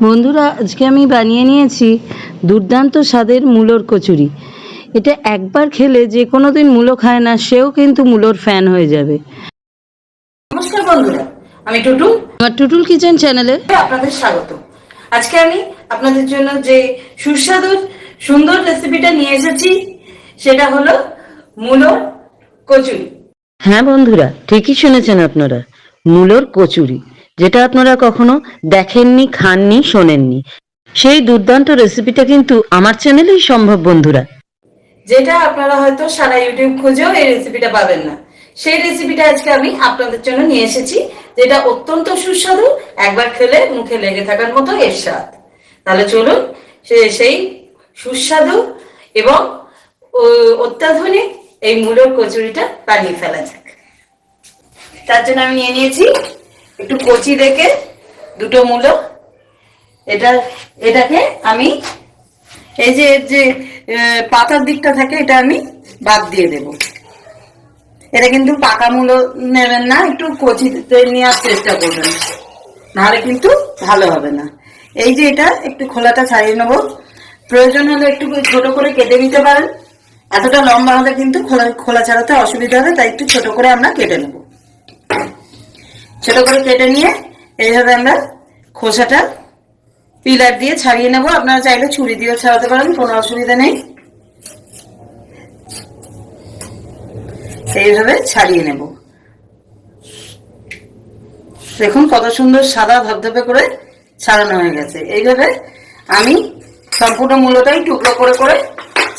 বন্ধুরা, আজকে আমি বানিয়ে নিয়েছি দুর্দান্ত স্বাদের মূলোর কচুরি। এটা একবার খেলে যে কোনো দিন মূলো খায় না সেও কিন্তু মূলোর ফ্যান হয়ে যাবে। নমস্কার বন্ধুরা, আমি টুটুল। আমার টুটুল কিচেন চ্যানেলে আপনাদের স্বাগত। আজকে আমি আপনাদের জন্য যে সুস্বাদু সুন্দর রেসিপিটা নিয়ে এসেছি সেটা হলো মূলোর কচুরি। হ্যাঁ বন্ধুরা, ঠিকই শুনেছেন আপনারা, মূলোর কচুরি, যেটা আপনারা কখনো দেখেননি, খাননি, শোনেননি, সেই দুর্দান্ত রেসিপিটা কিন্তু আমার চ্যানেলেই সম্ভব বন্ধুরা। যেটা আপনারা হয়তো সারা ইউটিউব খুঁজেও এই রেসিপিটা পাবেন না, সেই রেসিপিটা আজকে আমি আপনাদের জন্য নিয়ে এসেছি, যেটা অত্যন্ত সুস্বাদু, একবার খেলে মুখে লেগে থাকার মতো এর স্বাদ। তাহলে চলুন সেই সুস্বাদু এবং অত্যাধুনিক এই মূলোর কচুরিটা বানিয়ে ফেলা যাক। তার জন্য আমি নিয়ে নিয়েছি একটু কচি দেখে দুটো মূলো। এটাকে আমি এই যে পাতার দিকটা থাকে এটা আমি বাদ দিয়ে দেব। এটা কিন্তু পাকা মূলো নেবেন না, একটু কচিতে নেওয়ার চেষ্টা করবেন, নাহলে কিন্তু ভালো হবে না। এই যে এটা একটু খোলাটা ছাড়িয়ে নেবো, প্রয়োজন হলে একটু ছোট করে কেটে নিতে পারেন। এতটা লম্বা হলে কিন্তু খোলা ছাড়াতে অসুবিধা হবে, তাই একটু ছোট করে আমরা কেটে নেব। ছোট করে কেটে নিয়ে এইভাবে আমরা খোসাটা পিলার দিয়ে ছাড়িয়ে নেব। আপনারা চাইলে ছুরি দিয়েও ছাড়াতে পারেন, কোনো অসুবিধা নেই। এইভাবে ছাড়িয়ে নেব। দেখুন কত সুন্দর সাদা ধবধবে করে ছাড়ানো হয়ে গেছে। এইভাবে আমি সম্পূর্ণ মূলটাই টুকরো করে করে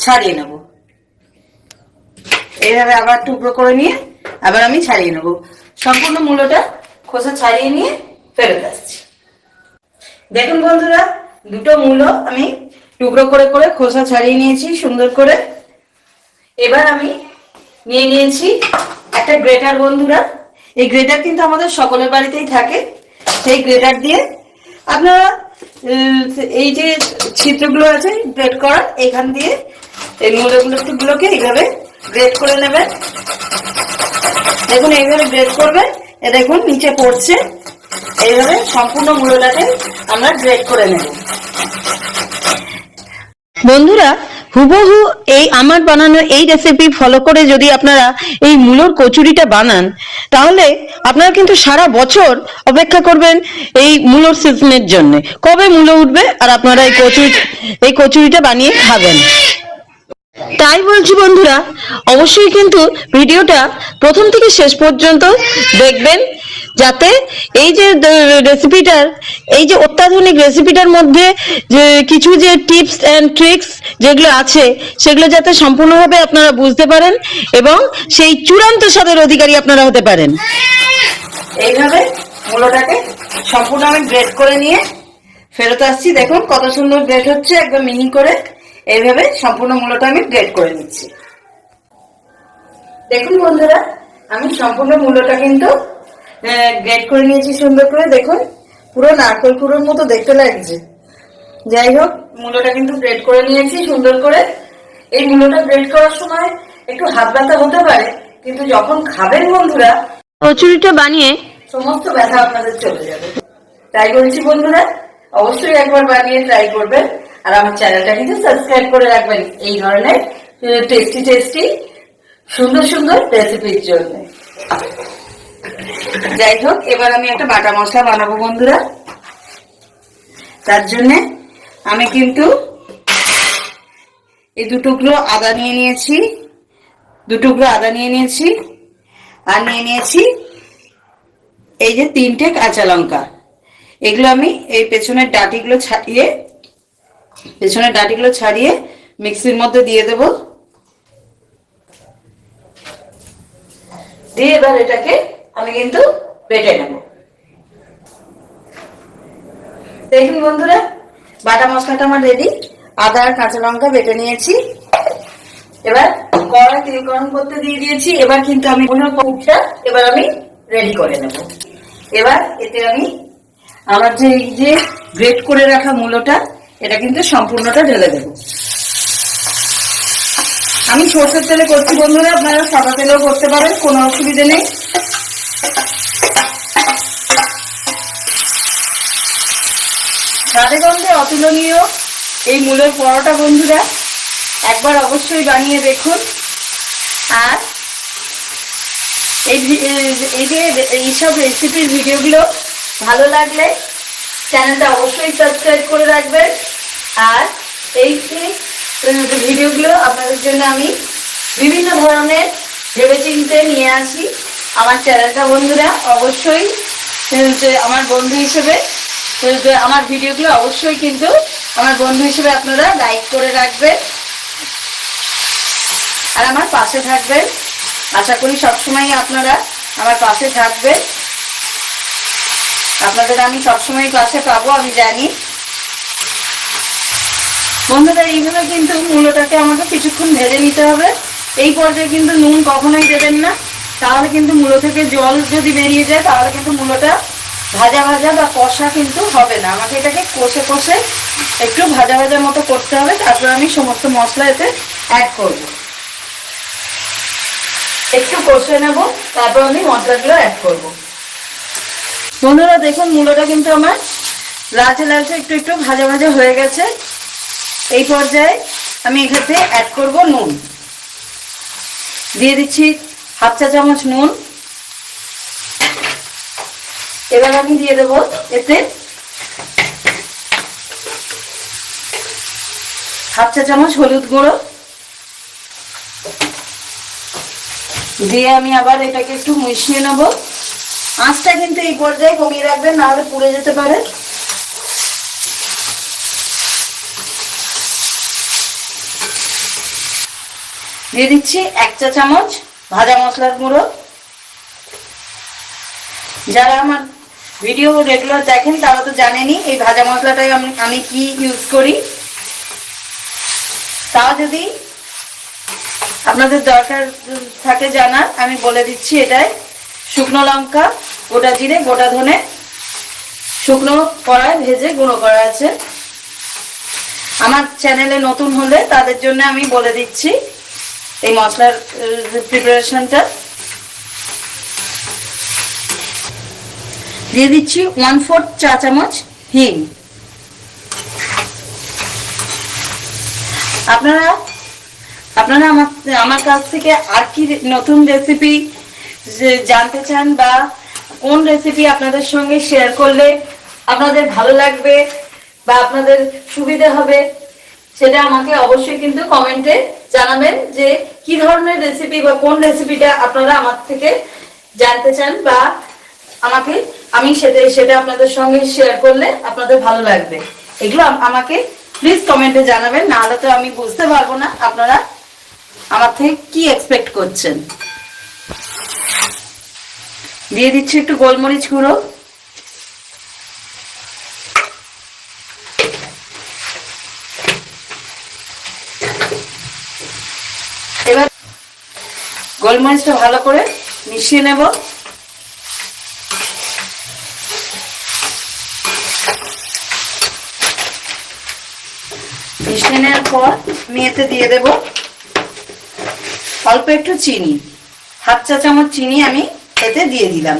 ছাড়িয়ে নেব। এইভাবে আবার টুকরো করে নিয়ে আবার আমি ছাড়িয়ে নেব। সম্পূর্ণ মূলটা খোসা ছাড়িয়ে নিয়ে ফেরত আসছি। দেখুন বন্ধুরা, দুটো মূলো আমি টুকরো করে করে খোসা ছাড়িয়ে নিয়েছি সুন্দর করে। এবার আমি নিয়ে নিয়েছি একটা গ্রেটার। বন্ধুরা, এই গ্রেটার কিন্তু আমাদের সকলের বাড়িতেই থাকে। সেই গ্রেটার দিয়ে আপনারা এই যে ছিদ্রগুলো আছে গ্রেট করার, এখান দিয়ে এই মূলগুলোকে এইভাবে গ্রেট করে নেবেন। দেখুন এইভাবে গ্রেট করবেন, এ দেখুন নিচে পড়ছে। এইভাবে সম্পূর্ণ মূলটাকে আমরা গ্রেট করে নেব। বন্ধুরা, হুবহু এই আমার বানানো এই রেসিপি ফলো করে যদি আপনারা এই মূলোর কচুরিটা বানান, তাহলে আপনারা কিন্তু সারা বছর অপেক্ষা করবেন এই মূলোর সিজনের জন্য, কবে মূলো উঠবে আর আপনারা এই কচুরিটা বানিয়ে খাবেন। তাই বলছি বন্ধুরা, অবশ্যই কিন্তু ভিডিওটা প্রথম থেকে শেষ পর্যন্ত দেখবেন, যাতে এই যে রেসিপিটার, এই যে অত্যাধুনিক রেসিপিটার মধ্যে যে কিছু যে টিপস এন্ড ট্রিক্স যেগুলো আছে সেগুলো যাতে সম্পূর্ণভাবে আপনারা বুঝতে পারেন এবং সেই চূড়ান্ত স্বাদের অধিকারী আপনারা হতে পারেন। এইভাবে মূলটাকে সম্পূর্ণ আমি গ্রেট করে নিয়ে ফেরত আসছি। দেখুন কত সুন্দর গ্রেট হচ্ছে, একদম মিহি করে। এইভাবে সম্পূর্ণ মূলটা আমি গ্রেট করে নিচ্ছি। দেখুন বন্ধুরা, আমি সম্পূর্ণ মূলটা কিন্তু গ্রেট করে নিয়েছি সুন্দর করে। দেখুন পুরো নারকেল কুড়োর মতো দেখতে লাগছে। যাই হোক, মূলটা কিন্তু গ্রেট করে নিয়েছি সুন্দর করে। এই মূলটা গ্রেট করার সময় একটু হাত ব্যথা হতে পারে, কিন্তু যখন খাবেন বন্ধুরা, কচুরিটা বানিয়ে সমস্ত ব্যথা আপনাদের চলে যাবে। তাই বলছি বন্ধুরা, অবশ্যই একবার বানিয়ে ট্রাই করবেন। আর আমার চ্যানেলটা কিন্তু সাবস্ক্রাইব করে রাখবেন এই ধরনের টেস্টি সুন্দর সুন্দর রেসিপির জন্য। যাই হোক, এবার আমি একটা বাটা মশলা বানাবো বন্ধুরা। তার জন্য আমি কিন্তু এই দুটুকরো আদা নিয়ে নিয়েছি, আর নিয়ে নিয়েছি এই যে 3টে কাঁচা লঙ্কা। এগুলো আমি এই পেছনের ডাঁটিগুলো ছাড়িয়ে মিক্সির মধ্যে দিয়ে দেব। দিয়ে এবার এটাকে আমি কিন্তু বেটে নেব। দেখুন বন্ধুরা, বাটা মশলাটা আমার রেডি। আদা আর কাঁচা লঙ্কা বেটে নিয়েছি। এবার কড়াই তেল গরম করতে দিয়ে দিয়েছি। এবার কিন্তু আমি এবার আমি রেডি করে নেব। এবার এতে আমি আমার যে গ্রেট করে রাখা মূলটা, এটা কিন্তু সম্পূর্ণটা ঢেলে দেব। আমি সরষের তেলে করছি বন্ধুরা, আপনারা সাদা তেলেও করতে পারেন, কোনো অসুবিধা নেই। স্বাদে গন্ধে অতুলনীয় এই মূলোর পরোটা বন্ধুরা একবার অবশ্যই বানিয়ে দেখুন। আর এইসব রেসিপির ভিডিওগুলো ভালো লাগলে চ্যানেলটা অবশ্যই সাবস্ক্রাইব করে রাখবেন। আর এই ভিডিওগুলো আপনাদের জন্য আমি বিভিন্ন ধরনের ভেবেচিন্তে নিয়ে আসি। আমার চ্যানেলটা বন্ধুরা অবশ্যই আমার বন্ধু হিসেবে আমার ভিডিওগুলো অবশ্যই কিন্তু আমার বন্ধু হিসেবে আপনারা লাইক করে রাখবেন আর আমার পাশে থাকবেন। আশা করি সবসময় আপনারা আমার পাশে থাকবেন। আপনাদের আমি সবসময় পাশে পাবো, আমি জানি। বন্ধুরা এইভাবে কিন্তু মূলোটাকে আমাকে কিছুক্ষণ ভেজে নিতে হবে। এই পর্যায়ে কিন্তু নুন কখনোই দেবেন না, তাহলে কিন্তু মূলো থেকে জল যদি বেরিয়ে যায় তাহলে কিন্তু মূলোটা ভাজা ভাজা বা কষা কিন্তু হবে না। আমাকে এটাকে কষে কষে একটু ভাজা ভাজার মতো করতে হবে। তারপর আমি সমস্ত মশলা এতে অ্যাড করব। একটু কষে নেব, তারপর আমি মশলাগুলো অ্যাড করব। বন্ধুরা দেখুন মূলোটা কিন্তু আমার লালচে লালচে একটু একটু ভাজা ভাজা হয়ে গেছে। এই পর্যায়ে আমি এখানে অ্যাড করব নুন। দিয়ে দিচ্ছি 1/2 চা চামচ নুন। এবার আমি দিয়ে দেব এতে 1/2 চা চামচ হলুদ গুঁড়ো। দিয়ে আমি আবার এটাকে একটু মিশিয়ে নেব। আঁচটা কিন্তু এই পর্যায়ে কমিয়ে রাখবেন, নাহলে পুড়ে যেতে পারে। দিয়ে দিচ্ছি 1 চা চামচ ভাজা মশলার গুঁড়ো। যারা আমার ভিডিও রেগুলার দেখেন তারা তো জানেনই এই ভাজা মশলাটাই আমি কি ইউজ করি। তাও যদি আপনাদের দরকার থাকে জানার, আমি বলে দিচ্ছি। এটাই শুকনো লঙ্কা, গোটা জিরে, গোটা ধনে শুকনো কড়ায় ভেজে গুঁড়ো করা আছে। আমার চ্যানেলে নতুন হলে তাদের জন্য আমি বলে দিচ্ছি এই মশলার প্রিপারেশনটা। দিয়ে দিচ্ছি 1/4 চা চামচ হিং। আপনারা আমার কাছ থেকে আর কি নতুন রেসিপি জানতে চান বা কোন রেসিপি আপনাদের সঙ্গে শেয়ার করলে আপনাদের ভালো লাগবে বা আপনাদের সুবিধা হবে, সেটা আমাকে অবশ্যই কিন্তু কমেন্টে জানাবেন যে কি ধরনের রেসিপি বা কোন রেসিপিটা আপনারা আমার থেকে জানতে চান বা আমি সেটা আপনাদের সঙ্গে শেয়ার করলে আপনাদের ভালো লাগবে। এগুলো আমাকে প্লিজ কমেন্টে জানাবেন, নাহলে তো আমি বুঝতে পারবো না আপনারা আমার থেকে কি এক্সপেক্ট করছেন। দিয়ে দিচ্ছি একটু গোলমরিচ গুঁড়ো। এবার গোলমরিচটা ভালো করে মিশিয়ে নেব। মিশিয়ে নেওয়ার পর আমি এতে দিয়ে দেব অল্প একটু চিনি। 1/2 চা চামচ চিনি আমি এতে দিয়ে দিলাম।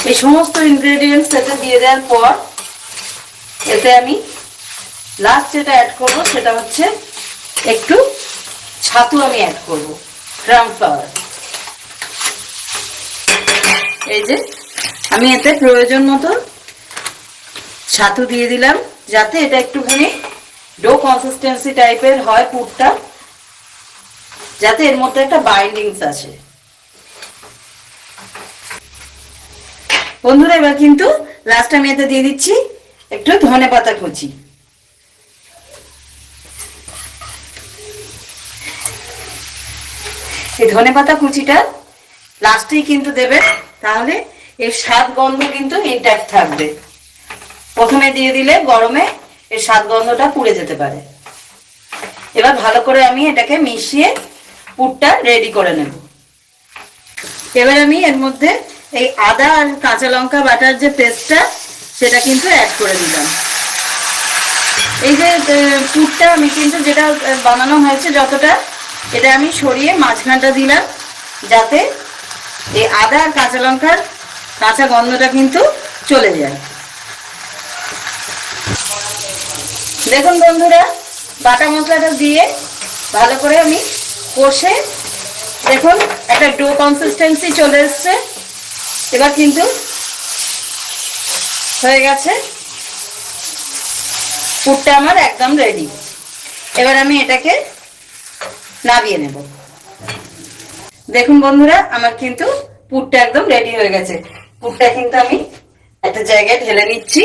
এই সমস্ত ইনগ্রেডিয়েন্টস এতে দিয়ে দেওয়ার পর এতে আমি লাস্ট যেটা অ্যাড করব সেটা হচ্ছে একটু ছাতু আমি অ্যাড করব, গ্রাম ফ্লাওয়ার। এই যে আমি এতে প্রয়োজন মতো ছাতু দিয়ে দিলাম, যাতে এটা একটুখানি ডো কনসিস্টেন্সি টাইপের হয় পুরটা, যাতে এর মধ্যে একটা বাইন্ডিংস আসে। বন্ধুরা এবার কিন্তু লাস্ট আমি এতে দিয়ে দিচ্ছি একটু ধনেপাতা কুচি। এই ধনেপাতা কুচিটা লাস্টেই কিন্তু দেবে, তাহলে এর স্বাদ গন্ধ কিন্তু ইনট্যাক্ট থাকবে। প্রথমে দিয়ে দিলে গরমে এর স্বাদ গন্ধটা পুড়ে যেতে পারে। এবার ভালো করে আমি এটাকে মিশিয়ে পুরটা রেডি করে নেব। এবার আমি এর মধ্যে এই আদা আর কাঁচা লঙ্কা বাটার যে পেস্টটা সেটা কিন্তু অ্যাড করে দিলাম। এই যে পুরটা আমি কিন্তু যেটা বানানো হয়েছে যতটা, এটা আমি সরিয়ে মাঝখানটা দিলাম, যাতে এই আদা আর কাঁচা লঙ্কার কাঁচা গন্ধটা কিন্তু চলে যায়। দেখুন বন্ধুরা, বাটা মশলাটা দিয়ে ভালো করে আমি কষে, দেখুন একটা ডো কনসিস্টেন্সি চলে এসছে। এবার কিন্তু হয়ে গেছে, পুরটা আমার একদম রেডি। এবার আমি এটাকে নামিয়ে নেব। দেখুন বন্ধুরা, আমার কিন্তু পুরটা একদম রেডি হয়ে গেছে। পুরটা কিন্তু আমি একটা জায়গায় ঢেলে নিচ্ছি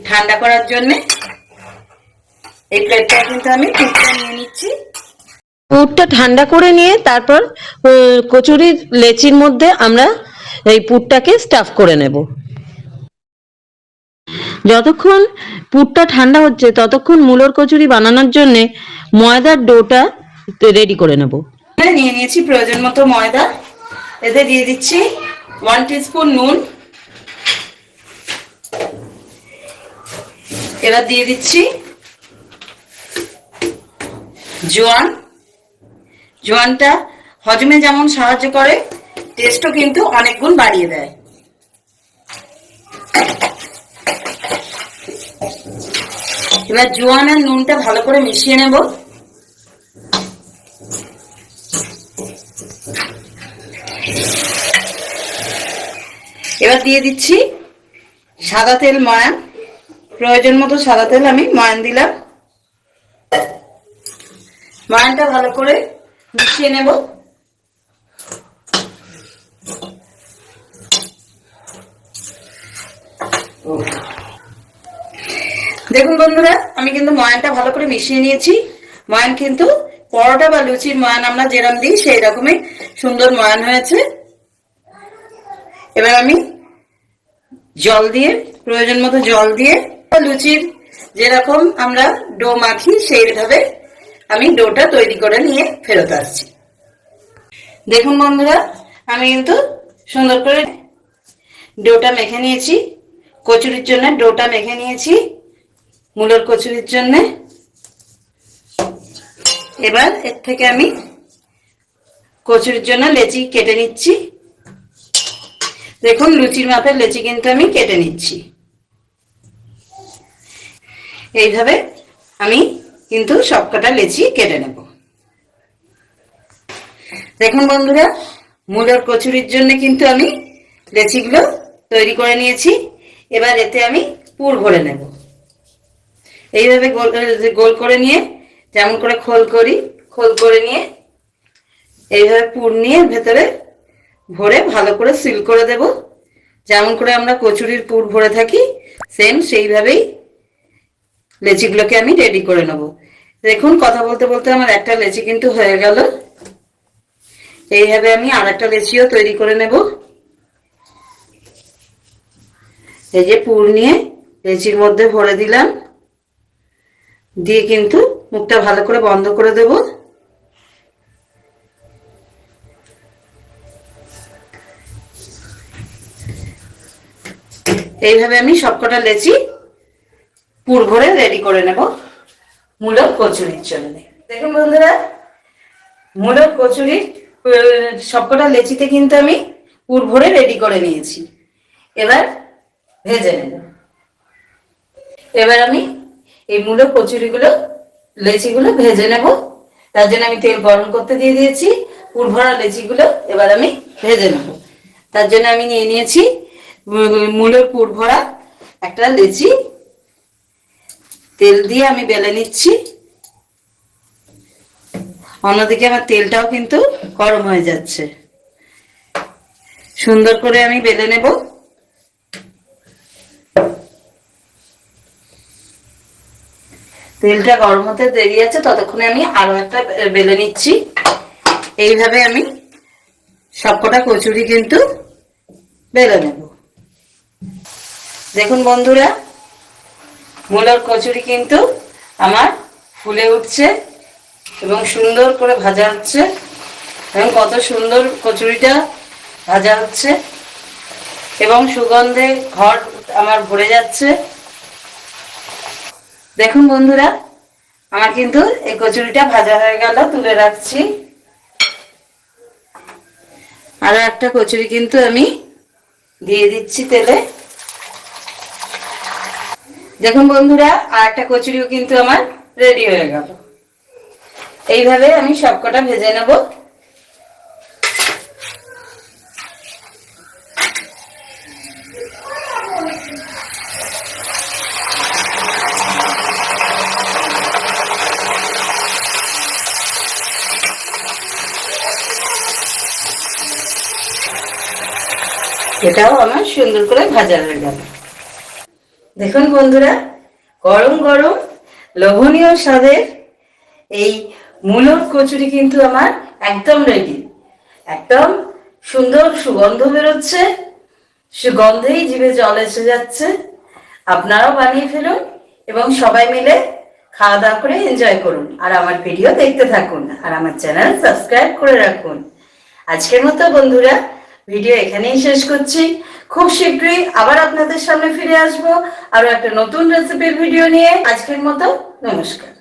ঠান্ডা করার জন্য। এই প্লেটটা কিন্তু আমি পুরটা নিয়ে নিচ্ছি। পুরটা ঠান্ডা করে নিয়ে তারপর কচুরির লেচির মধ্যে আমরা এই পুরটাকে স্টাফ করে নেব। যতক্ষণ পুরটা ঠান্ডা হচ্ছে ততক্ষণ মূলোর কচুরি বানানোর জন্য ময়দার ডোটা রেডি করে নেব। নিয়ে নিয়েছি প্রয়োজন মতো ময়দা। এতে দিয়ে দিচ্ছি 1 টিস্পুন নুন। এবার দিয়ে দিচ্ছি জোয়ান। জোয়ানটা হজমে যেমন সাহায্য করে, টেস্টও কিন্তু অনেক গুণ বাড়িয়ে দেয়। এবার জোয়ান আর নুনটা ভালো করে মিশিয়ে নেব। এবার দিয়ে দিচ্ছি সাদা তেল ময়ান। প্রয়োজন মতো সাদা তেল আমি ময়ান দিলাম। ময়ানটা ভালো করে মিশিয়ে নেব। দেখুন বন্ধুরা, আমি কিন্তু ময়ানটা ভালো করে মিশিয়ে নিয়েছি। ময়ান কিন্তু পরোটা বা লুচির ময়ান আমরা যেরকম দিই সেই রকমই সুন্দর ময়ান হয়েছে। এবার আমি জল দিয়ে, প্রয়োজন মতো জল দিয়ে, লুচির যেরকম আমরা ডো মাখি সেইভাবে আমি ডোটা তৈরি করে নিয়ে ফেরত আসছি। দেখুন বন্ধুরা, আমি কিন্তু সুন্দর করে ডোটা মেখে নিয়েছি। কচুরির জন্য ডোটা মেখে নিয়েছি, মূলোর কচুরির জন্য। এবার এর থেকে আমি কচুরির জন্য লেচি কেটে নিচ্ছি। দেখুন লুচির মাপের লেচি কিন্তু আমি কেটে নিচ্ছি। এইভাবে আমি কিন্তু সবকটা লেচি কেটে নেব। দেখুন বন্ধুরা, মূলোর কচুরির জন্য কিন্তু আমি লেচিগুলো তৈরি করে নিয়েছি। এবার এতে আমি পুর ভরে নেব। এইভাবে গোল করে নিয়ে, যেমন করে খোল করি, খোল করে নিয়ে এইভাবে পুর নিয়ে ভেতরে ভরে ভালো করে সিল করে দেব। যেমন করে আমরা কচুরির পুর ভরে থাকি সেম সেইভাবেই লেচিগুলোকে আমি রেডি করে নেব। দেখুন কথা বলতে বলতে আমার একটা লেচি কিন্তু হয়ে গেল। এইভাবে আমি আর একটা লেচিও তৈরি করে নেব। এই যে পুর নিয়ে লেচির মধ্যে ভরে দিলাম, দিয়ে কিন্তু মুখটা ভালো করে বন্ধ করে দেব। এইভাবে আমি সবকটা লেচি পুর ভরে রেডি করে নেব মূলোর কচুরির জন্য। দেখুন বন্ধুরা, মূলোর কচুরি সবকটা লেচিতে কিন্তু আমি পুর ভরে রেডি করে নিয়েছি। এবার ভেজে নেব। এবার আমি এই মূলোর কচুরিগুলো, লেচিগুলো ভেজে নেব। তার জন্য আমি তেল গরম করতে দিয়ে দিয়েছি। পুর ভরা লেচিগুলো এবার আমি ভেজে নেব। তার জন্য আমি নিয়ে নিয়েছি মূলোর পুর ভরা একটা লেচি। তেল দিয়ে আমি বেলে নিচ্ছি। অন্যদিকে আমার তেলটাও কিন্তু গরম হয়ে যাচ্ছে। সুন্দর করে আমি বেলে নেব। তেলটা গরম হতে দেরি আছে, ততক্ষণে আমি আরো একটা বেলে নিচ্ছি। এইভাবে আমি সবকটা কচুরি কিন্তু বেলে নেব। দেখুন বন্ধুরা, মূলোর কচুরি কিন্তু আমার ফুলে উঠছে এবং সুন্দর করে ভাজা হচ্ছে। এবং কত সুন্দর কচুরিটা ভাজা হচ্ছে এবং সুগন্ধে ঘর আমার ভরে যাচ্ছে। দেখুন বন্ধুরা, আমার কিন্তু এই কচুরিটা ভাজা হয়ে গেল, তুলে রাখছি। আরো একটা কচুরি কিন্তু আমি দিয়ে দিচ্ছি তেলে। দেখুন বন্ধুরা, আর একটা কচুরিও কিন্তু আমার রেডি হয়ে গেল। এইভাবে আমি সবকটা ভেজে নেব। এটাও আমার সুন্দর করে ভাজা হয়ে গেল। দেখুন বন্ধুরা, গরম গরম লোভনীয় স্বাদের এই মূলোর কচুরি কিন্তু আমার একদম রেডি। একদম সুন্দর সুগন্ধ বেরোচ্ছে, সুগন্ধেই জিভে জল এসে যাচ্ছে। আপনারাও বানিয়ে ফেলুন এবং সবাই মিলে খাওয়া দাওয়া করে এনজয় করুন। আর আমার ভিডিও দেখতে থাকুন আর আমার চ্যানেল সাবস্ক্রাইব করে রাখুন। আজকের মতো বন্ধুরা ভিডিও এখানেই শেষ করছি। খুব শীঘ্রই আবার আপনাদের সামনে ফিরে আসবো আরো একটা নতুন রেসিপির ভিডিও নিয়ে। আজকের মতো নমস্কার।